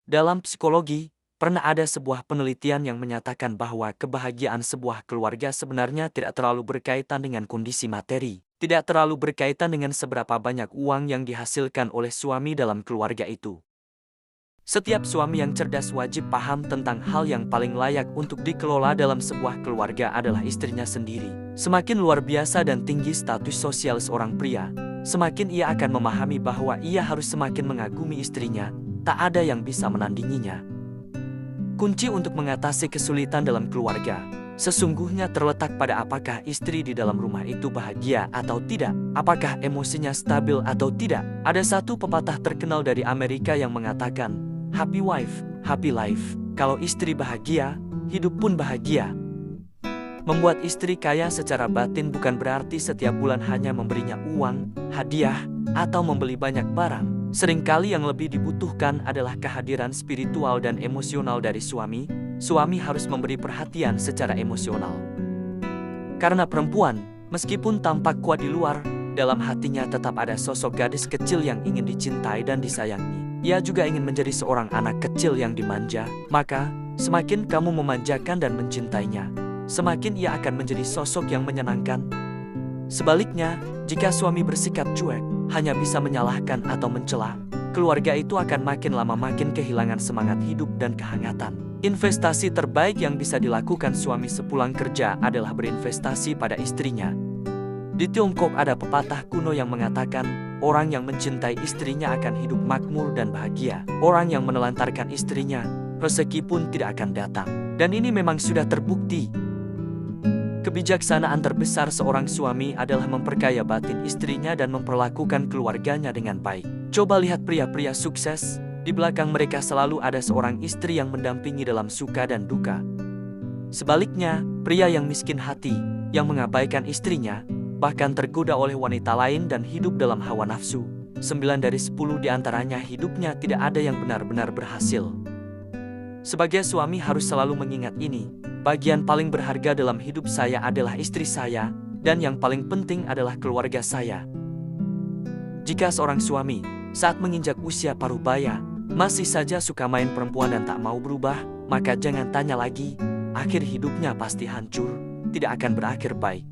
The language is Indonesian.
Dalam psikologi, pernah ada sebuah penelitian yang menyatakan bahwa kebahagiaan sebuah keluarga sebenarnya tidak terlalu berkaitan dengan kondisi materi, tidak terlalu berkaitan dengan seberapa banyak uang yang dihasilkan oleh suami dalam keluarga itu. Setiap suami yang cerdas wajib paham tentang hal yang paling layak untuk dikelola dalam sebuah keluarga adalah istrinya sendiri. Semakin luar biasa dan tinggi status sosial seorang pria, semakin ia akan memahami bahwa ia harus semakin mengagumi istrinya, tak ada yang bisa menandinginya. Kunci untuk mengatasi kesulitan dalam keluarga sesungguhnya terletak pada apakah istri di dalam rumah itu bahagia atau tidak, apakah emosinya stabil atau tidak. Ada satu pepatah terkenal dari Amerika yang mengatakan, "Happy wife, happy life." Kalau istri bahagia, hidup pun bahagia. Membuat istri kaya secara batin bukan berarti setiap bulan hanya memberinya uang, hadiah, atau membeli banyak barang. Seringkali yang lebih dibutuhkan adalah kehadiran spiritual dan emosional dari suami. Suami harus memberi perhatian secara emosional. Karena perempuan, meskipun tampak kuat di luar, dalam hatinya tetap ada sosok gadis kecil yang ingin dicintai dan disayangi. Ia juga ingin menjadi seorang anak kecil yang dimanja. Maka, semakin kamu memanjakan dan mencintainya, semakin ia akan menjadi sosok yang menyenangkan. Sebaliknya, jika suami bersikap cuek, hanya bisa menyalahkan atau mencela, keluarga itu akan makin lama makin kehilangan semangat hidup dan kehangatan. Investasi terbaik yang bisa dilakukan suami sepulang kerja adalah berinvestasi pada istrinya. Di Tiongkok ada pepatah kuno yang mengatakan, orang yang mencintai istrinya akan hidup makmur dan bahagia. Orang yang menelantarkan istrinya, rezeki pun tidak akan datang. Dan ini memang sudah terbukti. Kebijaksanaan terbesar seorang suami adalah memperkaya batin istrinya dan memperlakukan keluarganya dengan baik. Coba lihat pria-pria sukses. Di belakang mereka selalu ada seorang istri yang mendampingi dalam suka dan duka. Sebaliknya, pria yang miskin hati, yang mengabaikan istrinya, bahkan tergoda oleh wanita lain dan hidup dalam hawa nafsu, 9 dari 10 diantaranya hidupnya tidak ada yang benar-benar berhasil. Sebagai suami harus selalu mengingat ini, bagian paling berharga dalam hidup saya adalah istri saya, dan yang paling penting adalah keluarga saya. Jika seorang suami, saat menginjak usia parubaya, masih saja suka main perempuan dan tak mau berubah, maka jangan tanya lagi, akhir hidupnya pasti hancur, tidak akan berakhir baik.